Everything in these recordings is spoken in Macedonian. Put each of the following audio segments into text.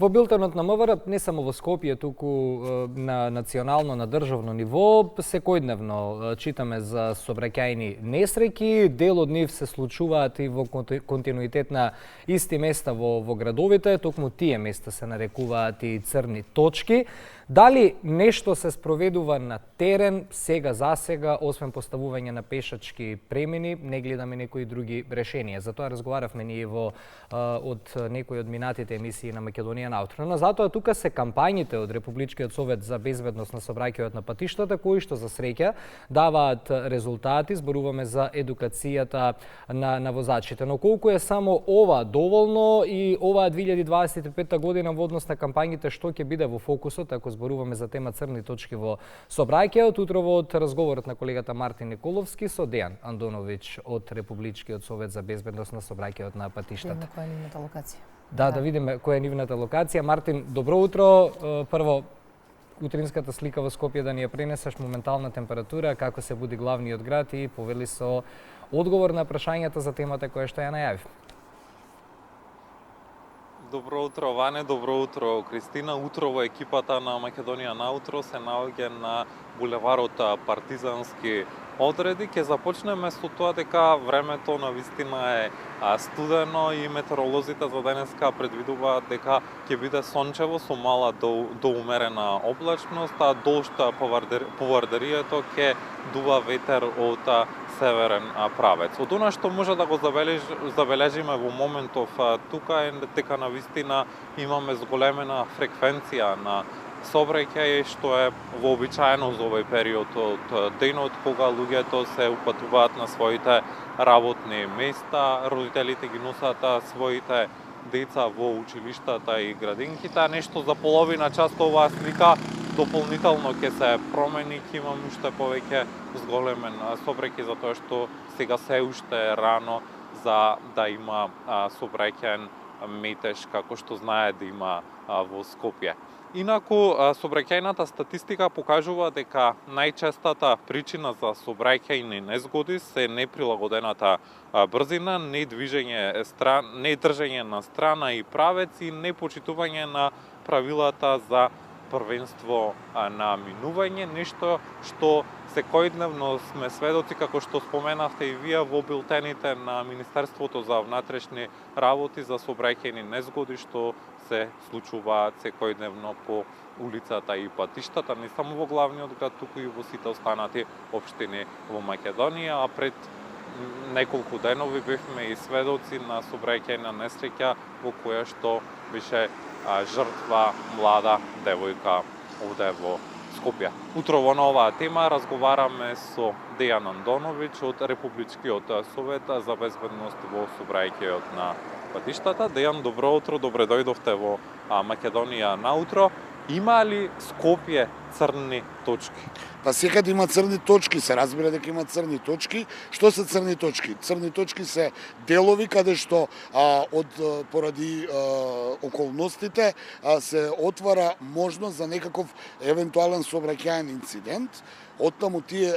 Во билтенот на МВР, не само во Скопје, туку на национално, на државно ниво, секојдневно читаме за сообраќајни несреќи. Дел од нив се случуваат и во континуитет на исти места во градовите, токму тие места се нарекуваат и црни точки. Дали нешто се спроведува на терен, сега за сега, освен поставување на пешачки премини, не гледаме некои други решенија. Затоа разговаравме ние од некои од минатите емисии на Македонија наутро. Но затоа тука се кампањите од Републичкиот совет за безбедност на сообраќајот на патиштата, кои што за среќа даваат резултати. Зборуваме за едукацијата на возачите. Но колку е само ова доволно и оваа 2025 година во однос на кампањите што ќе биде во фокусот, ако зборуваме за тема црни точки во сообраќајот, утрово од разговорот на колегата Мартин Николовски со Дејан Андоновиќ од Републичкиот совет за безбедност на сообраќајот на патиштата. Која е нивната локација? Да видиме која е нивната локација. Мартин, добро утро. Прво, утринската слика во Скопје да ни ја пренесеш, моментална температура, како се буди главниот град и повели со одговор на прашањата за темата која што ја најави. Добро утро, Ване, добро утро, Кристина. Утрово екипата на Македонија наутро се наоѓа на булеварот Партизански одреди. Ќе започнеме со тоа дека времето навистина е студено и метеоролозите за денеска предвидуваат дека ќе биде сончево со мала до умерена облачност, а дожд по Вардарието ќе дува ветер од северен правец. Од она што може да го забележиме во моментов тука е дека навистина имаме зголемена фреквенција на сообраќај, што е вообичаено за овој период од денот, кога луѓето се упатуваат на своите работни места, родителите ги носат своите деца во училиштата и градинките. Нешто за половина час оваа слика дополнително ќе се промени, ќе имаме уште повеќе зголемен сообраќај, затоа што сега се уште рано за да има сообраќаен метеж, како што знае да има во Скопје. Инаку, сообраќајната статистика покажува дека најчестата причина за сообраќајни незгоди се неприлагодената брзина, не држење на страна и правец и непочитување на правилата за првенство на минување, нешто што секојдневно сме сведоци, како што споменавте и вие во билтените на Министерството за внатрешни работи за сообраќајни незгоди што се случуваат секојдневно по улицата и патиштата, не само во главниот град, туку и во сите останати општини во Македонија, а пред неколку денови бевме и сведоци на сообраќајна несреќа во која што беше жртва млада девојка овде во Скопје. Утрово на оваа тема разговараме со Дејан Андоновиќ од Републичкиот совет за безбедност во сообраќајот на патиштата. Дејан, добро утро, добре дојдовте во Македонија наутро. Има ли Скопје црни точки? Па секаде има црни точки, се разбира дека има црни точки. Што се црни точки? Црни точки се делови каде што поради околностите се отвара можност за некаков евентуален сообраќајен инцидент. Оттаму тие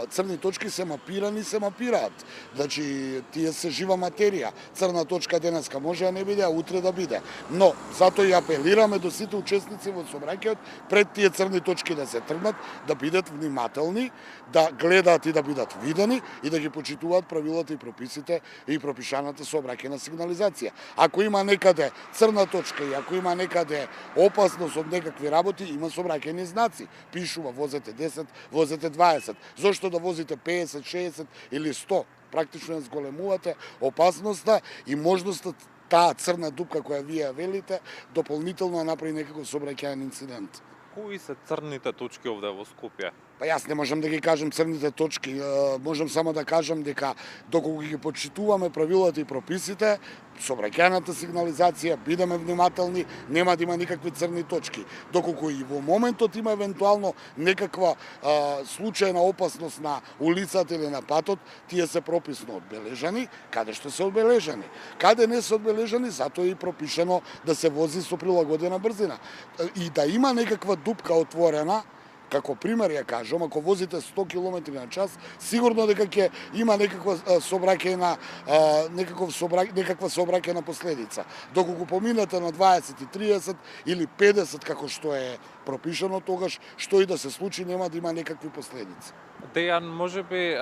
црни точки се мапираат. Значи, тие се жива материја. Црна точка денеска може да не биде, а утре да биде. Но, затоа и апелираме до сите учесници во сообраќајот пред тие црни точки да се тргнат, да бидат внимателни, да гледаат и да бидат видени и да ги почитуваат правилата и прописите и пропишаната сообраќајна сигнализација. Ако има некаде црна точка и ако има некаде опасност од некакви работи, има сообраќајни знаци. Пишува возете 10, возете 20. Зошто да возите 50, 60 или 100? Практично ја зголемувате опасноста и можноста таа црна дупка која вие велите дополнително направи некаков сообраќајен инцидент. Кои се црните точки овде во Скопје? Па јас не можам да ги кажам црните точки, можам само да кажам дека доколку ги почитуваме правилата и прописите, сообраќајната сигнализација, бидеме внимателни, нема да има никакви црни точки. Доколку и во моментот има евентуално некаква случајна опасност на улицата или на патот, тие се прописно одбележани, каде што се одбележани. Каде не се одбележани, затоа е и пропишано да се вози со прилагодена брзина. И да има некаква дупка отворена, Како пример ја кажам, ако возите 100 км на час, сигурно дека ќе има некаква сообраќајна некаква сообраќајна последица. Доколку поминете на 20 и 30 или 50 како што е пропишано, тогаш што и да се случи нема да има некакви последици. Дејан, можеби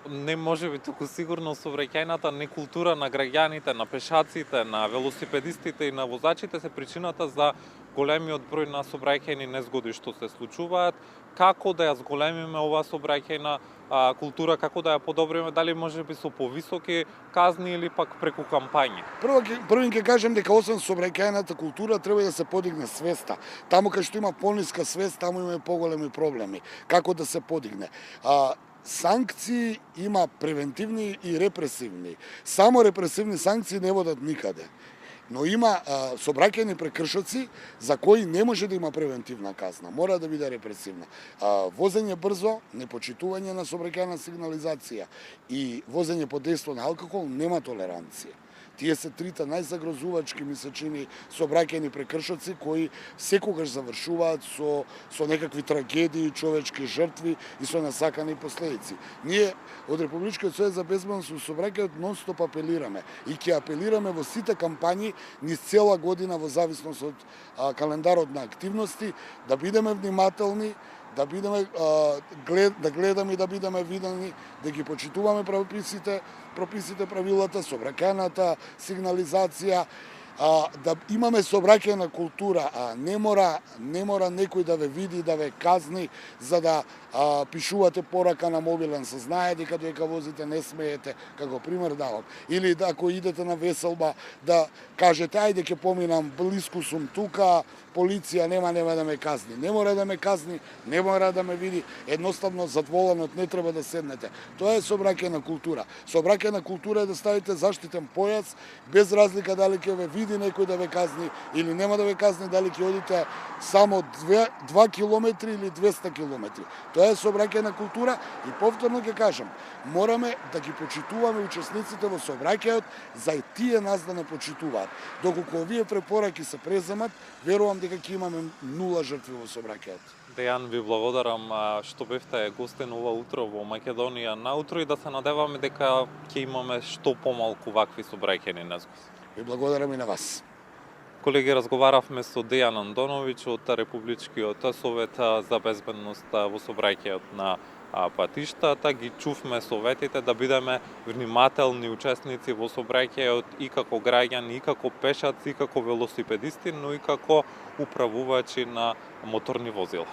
не можеби, туку сигурно сообраќајната некултура на граѓаните, на пешаците, на велосипедистите и на возачите се причината за големиот број на сообраќајни незгоди што се случуваат. Како да ја зголемиме оваа сообраќајна култура, како да ја подобриме, дали можеби со повисоки казни или пак преку кампањи? Прво ќе кажем дека освен сообраќајната култура треба да се подигне свеста. Таму кај што има пониска свест, таму има поголеми проблеми. Како да се подигне? Санкции има превентивни и репресивни. Само репресивни санкции не водат никаде. Но има сообраќајни прекршоци за кои не може да има превентивна казна, мора да биде репресивна. Возење брзо, непочитување на сообраќајна сигнализација и возење под дејство на алкохол нема толеранција. Тие се трите најзагрозувачки, ми се чини, сообраќајни прекршоци кои секогаш завршуваат со некакви трагедии, човечки жртви и со насакани последици. Ние од Републичкиот сојуз за безбедност во сообраќајот нон-стоп апелираме и ќе апелираме во сите кампањи низ цела година во зависност од календарот на активности, да бидеме внимателни, да гледаме и да бидеме видени, да ги почитуваме прописите, правилата, сообраќајната сигнализација, да имаме сообраќајна култура, не мора некој да ве види, да ве казни за да пишувате порака на мобилен, се знае дека додека возите не смеете, како пример давам. Или да ако идете на веселба да кажете ајде ќе поминам, блиску сум тука, полиција нема да ме казни. Не мора да ме казни, не мора да ме види, едноставно зад воланот не треба да седнете. Тоа е сообраќајна култура. Сообраќајна култура е да ставите заштитен појас, без разлика дали ќе ве види некој да ве казни или нема да ве казни, дали ќе одите само 2 километри или 200 километри. Тоа е сообраќајна култура и повторно ќе кажам, мораме да ги почитуваме учесниците во сообраќајот за и тие нас да не почитуваат. Доколку овие препораки се преземат, верувам дека ќе имаме 0 жртви во сообраќајот. Дејан, ви благодарам што бевте гостин ова утро во Македонија на утро и да се надеваме дека ќе имаме што помалку вакви сообраќајни незгоди. Ви благодарам и на вас. Колеги, разговаравме со Дејан Андоновиќ од Републичкиот совет за безбедност во сообраќајот на патиштата. Ги чувме советите да бидеме внимателни учесници во сообраќајот и како граѓани, и како пешаци, и како велосипедисти, но и како управувачи на моторни возила.